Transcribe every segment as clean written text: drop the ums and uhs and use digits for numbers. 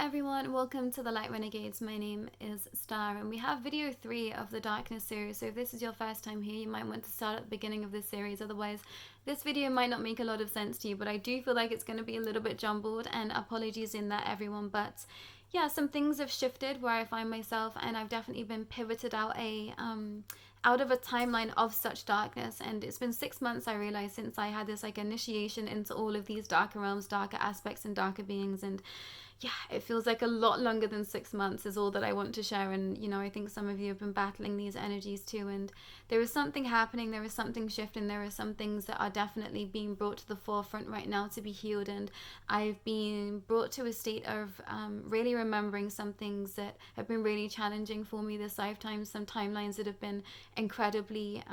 everyone, welcome to the Light Renegades. My name is Starr and we have video 3 of the Darkness series. So if this is your first time here, you might want to start at the beginning of this series. Otherwise, this video might not make a lot of sense to you, but I do feel like it's going to be a little bit jumbled, and apologies in that, everyone. But yeah, some things have shifted where I find myself, and I've definitely been pivoted out of a timeline of such darkness. And it's been 6 months, I realized, since I had this initiation into all of these darker realms, darker aspects, and darker beings. And yeah, it feels like a lot longer than 6 months is all that I want to share. And I think some of you have been battling these energies too, and there is something happening, there is something shifting, there are some things that are definitely being brought to the forefront right now to be healed. And I've been brought to a state of really remembering some things that have been really challenging for me this lifetime, some timelines that have been incredibly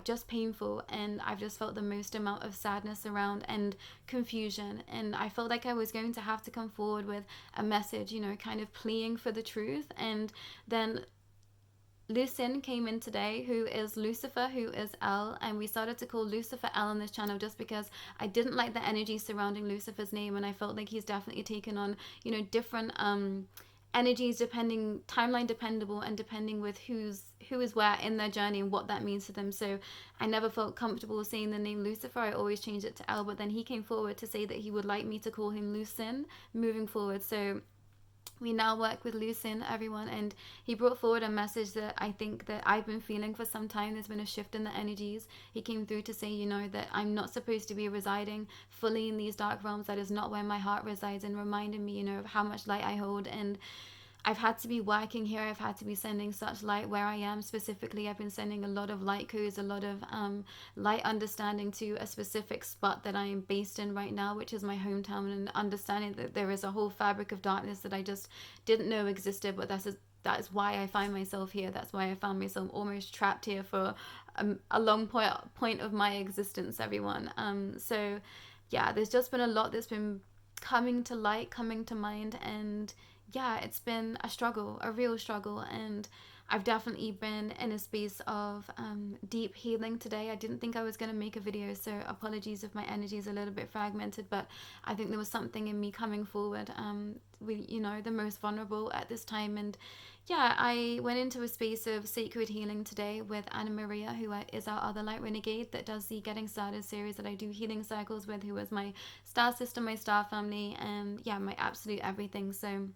just painful, and I've just felt the most amount of sadness around and confusion. And I felt like I was going to have to come forward with a message, kind of pleading for the truth. And then Lucin came in today, who is Lucifer, who is L, and we started to call Lucifer L on this channel just because I didn't like the energy surrounding Lucifer's name, and I felt like he's definitely taken on different energies, depending, timeline dependable, and depending with who is where in their journey and what that means to them. So I never felt comfortable saying the name Lucifer. I always changed it to L, but then he came forward to say that he would like me to call him Lucin moving forward. So we now work with Lucin, everyone, and he brought forward a message that I think that I've been feeling for some time. There's been a shift in the energies. He came through to say, that I'm not supposed to be residing fully in these dark realms. That is not where my heart resides, and reminded me, of how much light I hold. And I've had to be working here. I've had to be sending such light where I am. Specifically, I've been sending a lot of light codes, a lot of light understanding to a specific spot that I am based in right now, which is my hometown, and understanding that there is a whole fabric of darkness that I just didn't know existed. But that is why I find myself here. That's why I found myself almost trapped here for a long point of my existence, everyone. So yeah, there's just been a lot that's been coming to light, coming to mind, and yeah, it's been a struggle, a real struggle. And I've definitely been in a space of deep healing today. I didn't think I was going to make a video, so apologies if my energy is a little bit fragmented, but I think there was something in me coming forward with, the most vulnerable at this time. And yeah, I went into a space of sacred healing today with Anna Maria, who is our other Light Renegade that does the Getting Started series that I do healing circles with, who is my star sister, my star family, and yeah, my absolute everything. So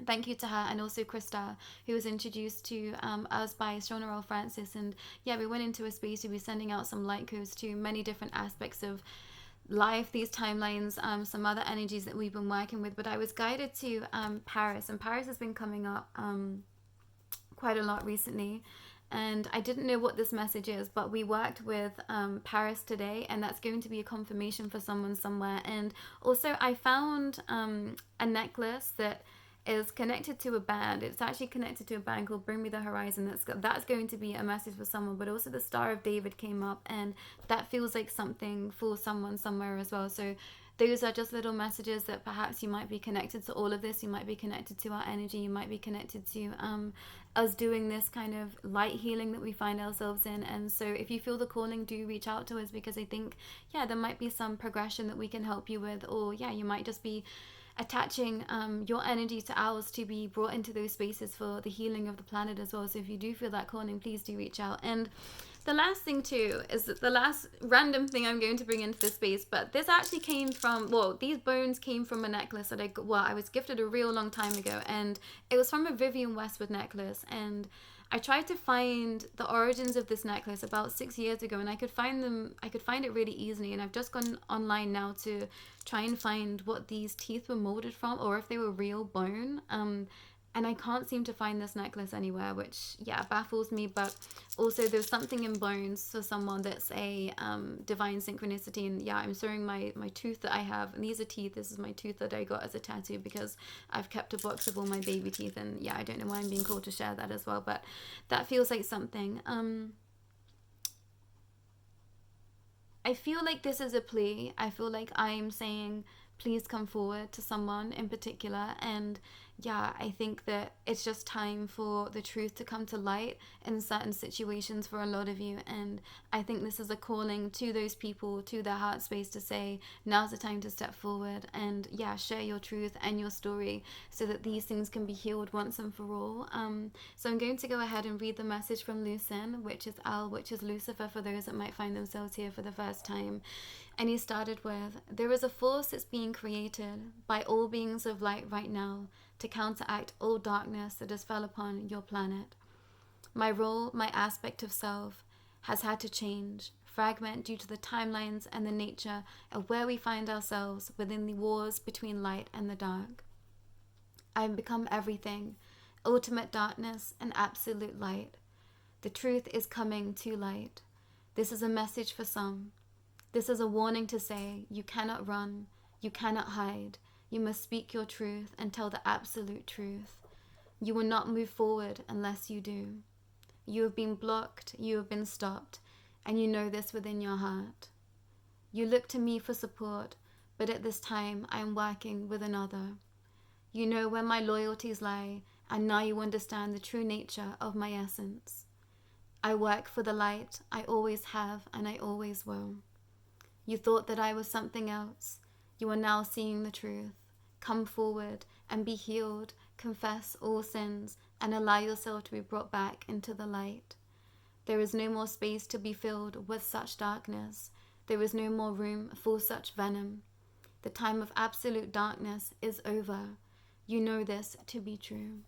thank you to her, and also Krista, who was introduced to us by Shona Francis. And yeah, we went into a space to be sending out some light codes to many different aspects of life, these timelines, some other energies that we've been working with. But I was guided to Paris, and Paris has been coming up quite a lot recently. And I didn't know what this message is, but we worked with Paris today, and that's going to be a confirmation for someone somewhere. And also I found a necklace that is connected to a band. It's actually connected to a band called Bring Me the Horizon. That's going to be a message for someone. But also the Star of David came up, and that feels like something for someone somewhere as well. So those are just little messages that perhaps you might be connected to all of this. You might be connected to our energy. You might be connected to us doing this kind of light healing that we find ourselves in. And so if you feel the calling, do reach out to us, because I think, yeah, there might be some progression that we can help you with. Or yeah, you might just be attaching your energy to ours to be brought into those spaces for the healing of the planet as well. So if you do feel that calling, please do reach out. And the last thing too is that the last random thing I'm going to bring into this space, but this actually came from, these bones came from a necklace that I was gifted a real long time ago, and it was from a Vivian Westwood necklace. And I tried to find the origins of this necklace about 6 years ago, and I could find it really easily. And I've just gone online now to try and find what these teeth were molded from, or if they were real bone. And I can't seem to find this necklace anywhere, which, yeah, baffles me. But also there's something in bones for someone that's a divine synchronicity. And yeah, I'm showing my tooth that I have, and these are teeth. This is my tooth that I got as a tattoo because I've kept a box of all my baby teeth. And yeah, I don't know why I'm being called to share that as well, but that feels like something. I feel like this is a plea. I feel like I'm saying, please come forward to someone in particular. And yeah, I think that it's just time for the truth to come to light in certain situations for a lot of you. And I think this is a calling to those people, to their heart space, to say, now's the time to step forward and yeah, share your truth and your story so that these things can be healed once and for all. So I'm going to go ahead and read the message from Lucin, which is which is Lucifer for those that might find themselves here for the first time. And he started with, there is a force that's being created by all beings of light right now to counteract all darkness that has fell upon your planet. My role, my aspect of self, has had to change, fragment due to the timelines and the nature of where we find ourselves within the wars between light and the dark. I have become everything, ultimate darkness and absolute light. The truth is coming to light. This is a message for some. This is a warning to say, you cannot run, you cannot hide. You must speak your truth and tell the absolute truth. You will not move forward unless you do. You have been blocked, you have been stopped, and you know this within your heart. You look to me for support, but at this time I am working with another. You know where my loyalties lie, and now you understand the true nature of my essence. I work for the light, I always have, and I always will. You thought that I was something else. You are now seeing the truth. Come forward and be healed, confess all sins, and allow yourself to be brought back into the light. There is no more space to be filled with such darkness. There is no more room for such venom. The time of absolute darkness is over. You know this to be true.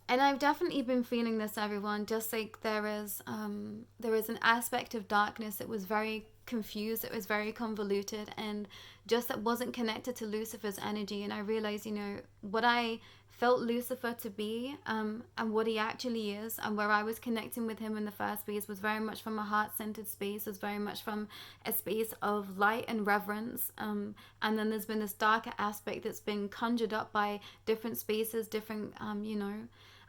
And I've definitely been feeling this, everyone, just like there is an aspect of darkness that was very confused, it was very convoluted, and just that wasn't connected to Lucifer's energy. And I realized, what I felt Lucifer to be, and what he actually is, and where I was connecting with him in the first place was very much from a heart-centered space, was very much from a space of light and reverence. And then there's been this darker aspect that's been conjured up by different spaces, different,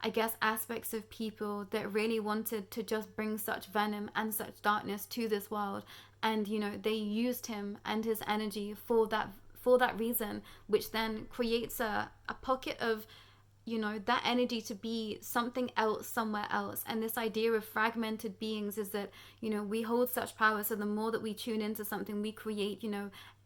I guess, aspects of people that really wanted to just bring such venom and such darkness to this world. And, they used him and his energy for that reason, which then creates a pocket of, that energy to be something else somewhere else. And this idea of fragmented beings is that, we hold such power. So the more that we tune into something, we create,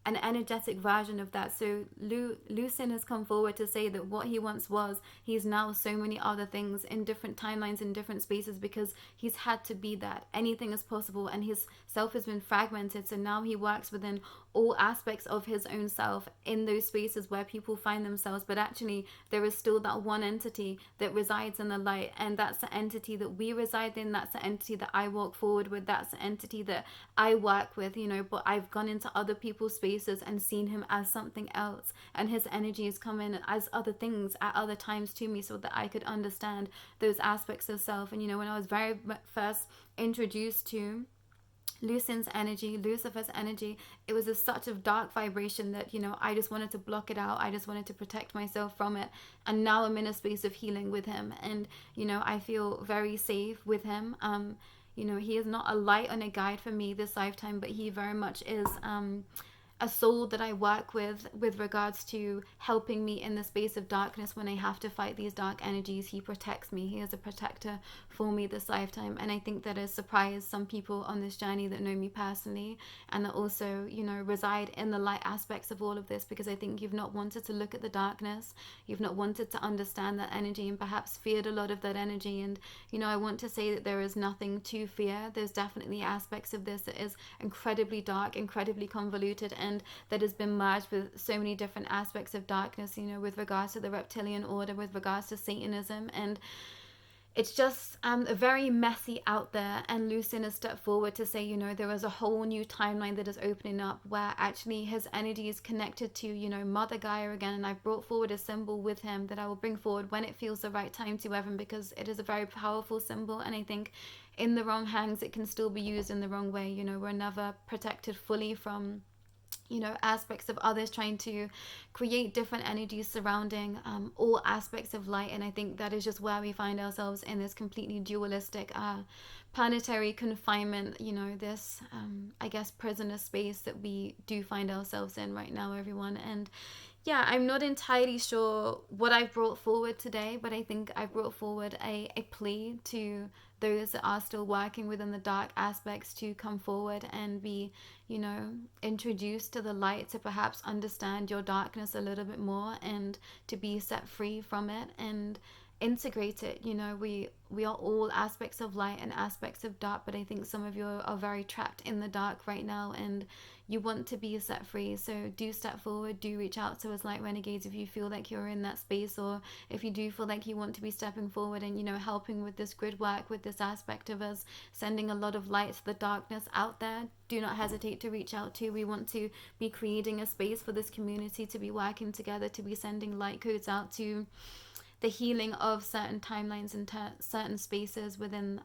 an energetic version of that. So Lucin has come forward to say that what he once was, he's now so many other things in different timelines, in different spaces, because he's had to be that. Anything is possible, and his self has been fragmented. So now he works within all aspects of his own self in those spaces where people find themselves. But actually, there is still that one entity that resides in the light, and that's the entity that we reside in. That's the entity that I walk forward with. That's the entity that I work with, but I've gone into other people's spaces and seen him as something else, and his energy has come in as other things at other times to me so that I could understand those aspects of self. And when I was very first introduced to Lucin's energy, Lucifer's energy, it was such a dark vibration that I just wanted to block it out. I just wanted to protect myself from it. And now I'm in a space of healing with him, and I feel very safe with him. He is not a light and a guide for me this lifetime, but he very much is a soul that I work with regards to helping me in the space of darkness when I have to fight these dark energies. He protects me. He is a protector for me this lifetime. And I think that has surprised some people on this journey that know me personally, and that also, reside in the light aspects of all of this, because I think you've not wanted to look at the darkness. You've not wanted to understand that energy, and perhaps feared a lot of that energy. And, I want to say that there is nothing to fear. There's definitely aspects of this that is incredibly dark, incredibly convoluted, and that has been merged with so many different aspects of darkness, with regards to the reptilian order, with regards to Satanism. And it's just very messy out there. And Lucin has stepped forward to say, there is a whole new timeline that is opening up where actually his energy is connected to, Mother Gaia again. And I've brought forward a symbol with him that I will bring forward when it feels the right time to, Evan, because it is a very powerful symbol. And I think in the wrong hands, it can still be used in the wrong way. We're never protected fully from you know, aspects of others trying to create different energies surrounding all aspects of light. And I think that is just where we find ourselves in this completely dualistic planetary confinement, you know, this I guess prisoner space that we do find ourselves in right now, everyone. And yeah, I'm not entirely sure what I've brought forward today, but I think I've brought forward a plea to those that are still working within the dark aspects to come forward and be, you know, introduced to the light, to perhaps understand your darkness a little bit more and to be set free from it and integrate it. You know, we are all aspects of light and aspects of dark, but I think some of you are very trapped in the dark right now and you want to be set free. So do step forward, do reach out to us light renegades if you feel like you're in that space, or if you do feel like you want to be stepping forward and, you know, helping with this grid work, with this aspect of us sending a lot of light to the darkness out there. Do not hesitate to reach out to. We want to be creating a space for this community to be working together, to be sending light codes out to the healing of certain timelines and certain spaces within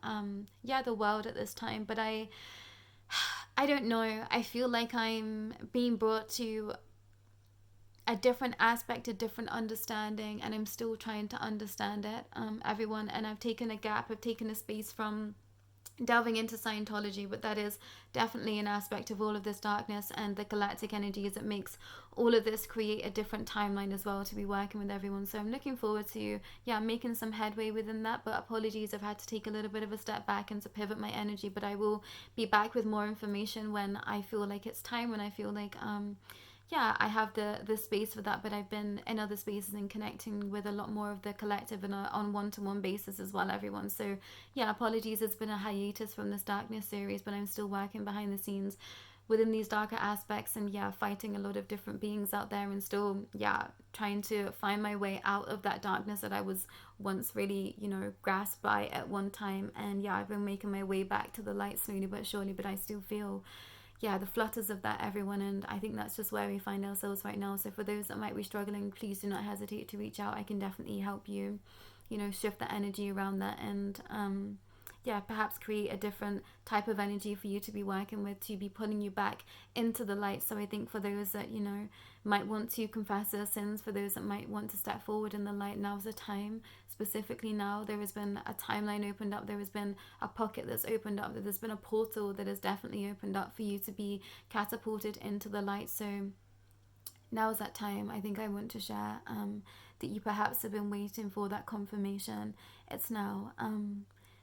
the world at this time. But I don't know. I feel like I'm being brought to a different aspect, a different understanding, and I'm still trying to understand it, everyone. And I've taken a gap, I've taken a space from delving into Scientology, but that is definitely an aspect of all of this darkness and the galactic energies that makes all of this create a different timeline as well to be working with everyone. So I'm looking forward to making some headway within that, but apologies, I've had to take a little bit of a step back and to pivot my energy, but I will be back with more information when I feel like it's time, when I feel like I have the space for that. But I've been in other spaces and connecting with a lot more of the collective and on one-to-one basis as well, everyone. So apologies, it's been a hiatus from this darkness series, but I'm still working behind the scenes within these darker aspects and fighting a lot of different beings out there, and still trying to find my way out of that darkness that I was once really, you know, grasped by at one time. And I've been making my way back to the light slowly but surely, but I still feel the flutters of that, everyone. And I think that's just where we find ourselves right now. So for those that might be struggling, please do not hesitate to reach out. I can definitely help you, you know, shift the energy around that and perhaps create a different type of energy for you to be working with, to be pulling you back into the light. So I think for those that, you know, might want to confess their sins, for those that might want to step forward in the light, now's the time. Specifically now, there has been a timeline opened up, there has been a pocket that's opened up, there's been a portal that has definitely opened up for you to be catapulted into the light. So now's that time. I think I want to share that you perhaps have been waiting for that confirmation. It's now.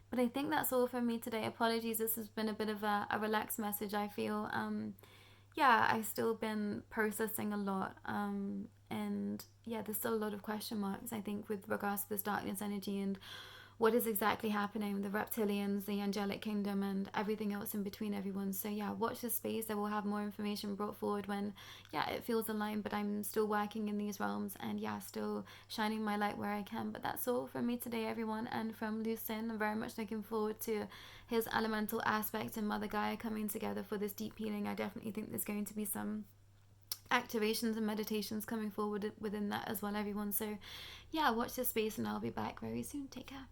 But I think that's all from me today. Apologies, this has been a bit of a relaxed message. I feel, I've still been processing a lot. And there's still a lot of question marks, I think, with regards to this darkness energy and what is exactly happening, the reptilians, the angelic kingdom, and everything else in between, everyone. So watch this space. I will have more information brought forward when it feels aligned, but I'm still working in these realms and still shining my light where I can. But that's all from me today, everyone, and from Lucin. I'm very much looking forward to his elemental aspect and Mother Gaia coming together for this deep healing. I definitely think there's going to be some activations and meditations coming forward within that as well, everyone. So watch this space and I'll be back very soon. Take care.